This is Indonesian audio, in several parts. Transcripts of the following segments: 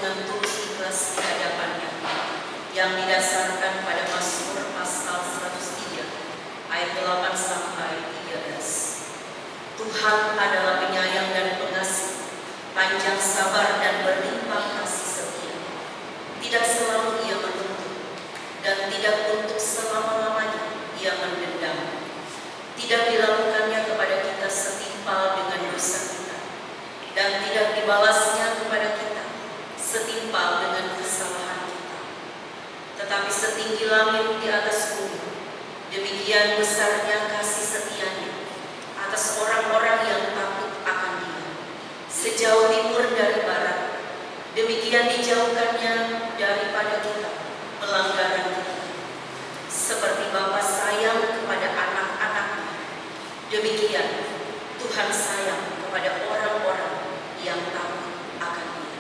dengan tulus ikhlas di hadapannya, yang didasarkan pada Mazmur pasal 103 ayat 8 sampai 13. Tuhan adalah penyayang dan pengasih, panjang sabar dan berlimpah kasih setia. Tidak selalu Ia menuntut, dan tidak untuk selama-lamanya Ia mendendam. Tidak dilakukannya kepada kita setimpal dengan dosa kita, dan tidak dibalasnya kepada kita setimpal dengan kesalahan kita. Tetapi setinggi langit di atas bumi, demikian besarnya kasih setianya atas orang-orang yang takut akan Dia. Sejauh timur dari barat, demikian dijauhkannya daripada kita pelanggaran kita. Seperti Bapa sayang kepada anak-anaknya, demikian Tuhan sayang kepada orang-orang yang takut akan Dia.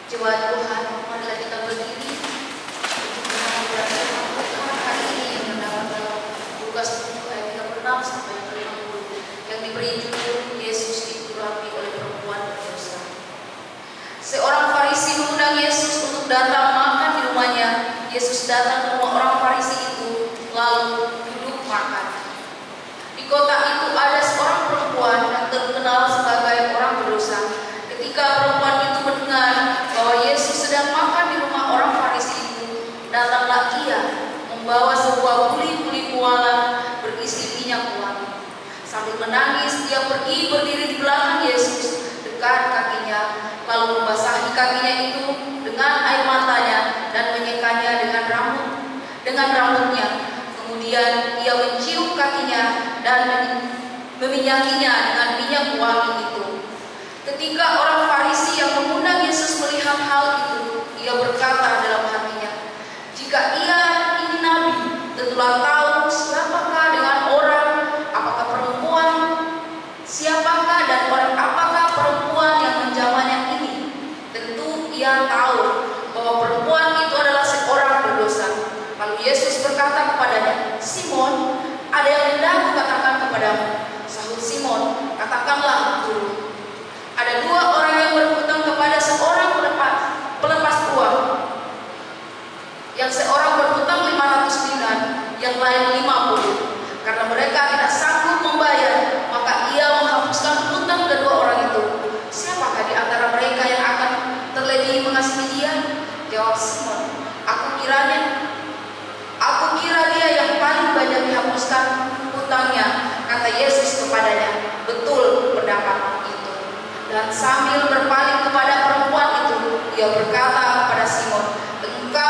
Jemaat Tuhan, marilah kita berdiri untuk mendengar Tuhan hari ini yang terdapat dalam Lukas 7 ayat 36 sampai 50 yang diberi judul Yesus diurapi oleh perempuan berdosa. Seorang Farisi mengundang Yesus untuk datang makan di rumahnya. Yesus datang ke rumah orang Farisi itu lalu duduk makan. Di kota itu ada seorang perempuan yang terkenal sebagai orang berdosa. Ketika perempuan itu mendengar bahwa Yesus sedang makan di rumah orang Farisi itu, datanglah ia membawa sebuah buli-buli kuala berisi minyak wangi. Sambil menangis, dia pergi berdiri di belakang Yesus, dekat kakinya, lalu membasahi kakinya itu dengan air matanya dan menyekanya dengan rambutnya. Kemudian ia mencium kakinya dan meminyakinya dengan minyak wangi itu. Ketika orang Farisi yang mengundang Yesus melihat hal itu, ia berkata dalam hatinya, jika ia ini nabi, tentulah tahu siapakah dengan orang, apakah perempuan, siapakah dan orang apakah perempuan yang menjamahnya ini. Tentu ia tahu bahwa perempuan itu adalah seorang berdosa. Lalu Yesus berkata kepadanya, Simon, ada yang hendak kukatakan kepadamu. Sahut Simon, katakanlah Guru. Ada dua orang yang berhutang kepada seorang pelepas uang. Yang seorang berhutang 500 dinar, yang lain 50. Karena mereka tidak sanggup membayar, maka ia menghapuskan hutang kedua orang itu. Siapakah di antara mereka yang akan terlebih mengasihi dia? Jawab Simon, aku kira dia yang paling banyak dihapuskan hutangnya. Kata Yesus kepadanya, betul pendapat itu. Dan sambil berpaling kepada perempuan itu, ia berkata kepada Simon, engkau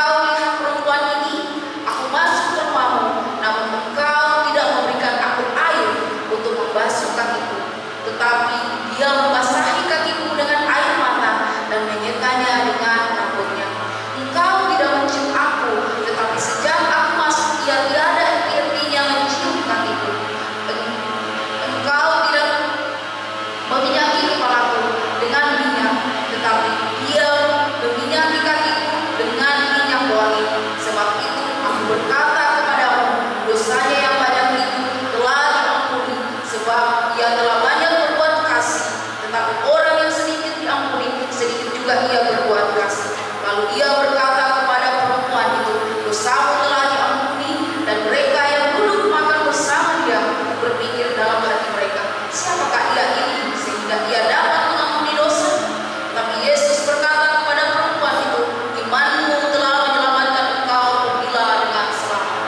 Lalu ia berkata kepada perempuan itu, dosamu telah diampuni. Dan mereka yang duduk makan bersama dia berpikir dalam hati mereka, siapakah ia ini sehingga ia dapat mengampuni dosa? Tapi Yesus berkata kepada perempuan itu, imanmu telah menyelamatkan engkau, pergilah dengan selamat.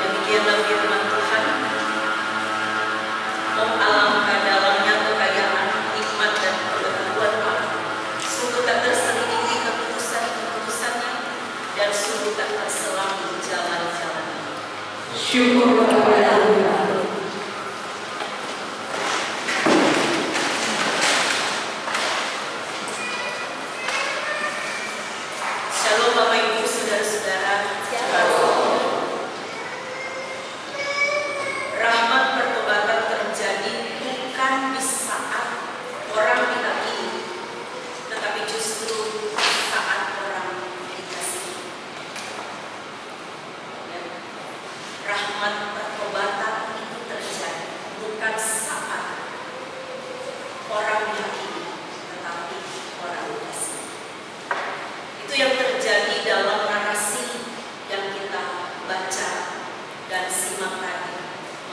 Demikianlah firman Tuhan. Oh alangkah dalamnya kekayaan, hikmat dan pengetahuan Allah. Sungguh tak terselidiki keputusan-keputusannya, dan sungguh tak terselami jalan-jalannya. Syukur kepada Allah. Shalom Bapak Ibu Saudara-saudara. Rahmat pertobatan terjadi bukan di saat orang dihakimi, tetapi justru saat orang dikasihi. Ya. Rahmat pertobatan itu terjadi bukan saat orang dihakimi, tetapi orang dikasihi. Itu yang terjadi dalam narasi yang kita baca dan simak tadi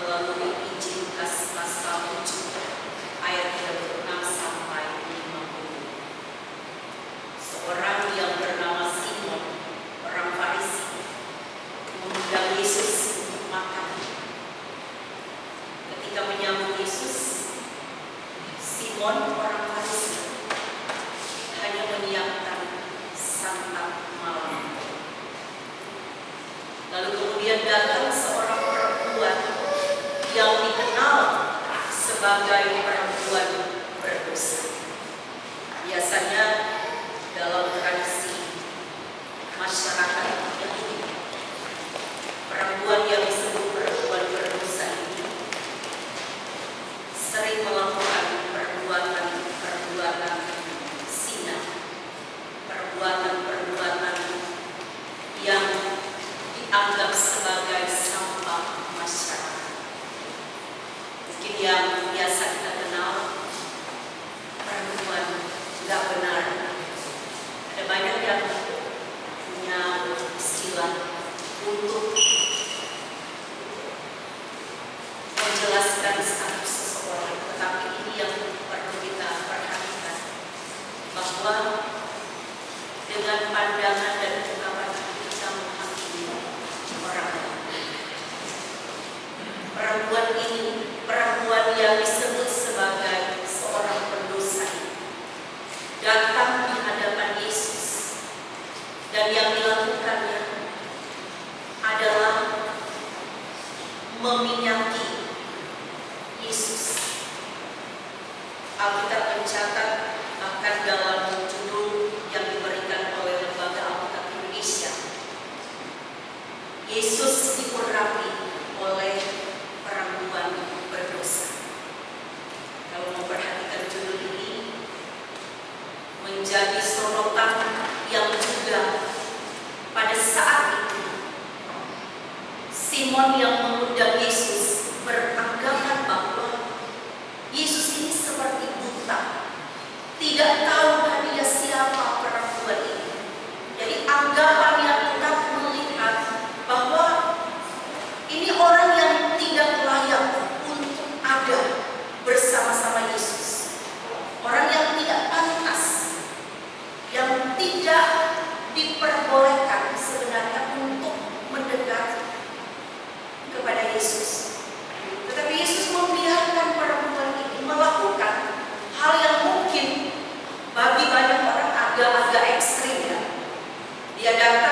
melalui Injil Lukas pasal 7 ayat 36 sampai 50. Seorang yang bernama Simon, orang Farisi, mengundang Yesus untuk makan. Ketika menyambut Yesus, Simon orang Farisi hanya menyiapkan santap malam. Lalu kemudian datang seorang perempuan yang dikenal sebagai perempuan berdosa. Biasanya dalam tradisi masyarakat Yahudi, perempuan yang disebut perempuan berdosa ini sering melakukan perbuatan zina, perbuatan yang dianggap sebagai sampah masyarakat. Mungkin yang biasa kita kenal perempuan tidak benar. Ada banyak yang punya istilah untuk menjelaskan status seseorang, tetapi ini yang perlu kita perhatikan, bahwa dengan pandangan dan ungkapan kita menghakimi orang lain. Perempuan ini, perempuan yang disebut sebagai seorang pendosa, datang di hadapan Yesus, dan yang dilakukannya adalah meminyaki Yesus. Alkitab mencatat bahkan dalam judul yang diberikan oleh Lembaga Alkitab Indonesia, Yesus diurapi oleh perempuan berdosa. Kalau mau perhatikan judul ini, menjadi sorotan yang juga pada saat itu Simon yang mengundang Yesus beranggapan bahwa Yesus ini seperti buta, tidak tahukah dia siapa perempuan ini. Jadi anggapan yang tetap melihat bahwa ini orang yang tidak layak untuk ada bersama-sama Yesus, orang yang tidak pantas, yang tidak diperbolehkan sebenarnya untuk mendekat kepada Yesus. Tetapi Yesus membiarkan perempuan ini melakukan hal yang mungkin bagi banyak orang agak-agak ekstrim, ya. Dia datang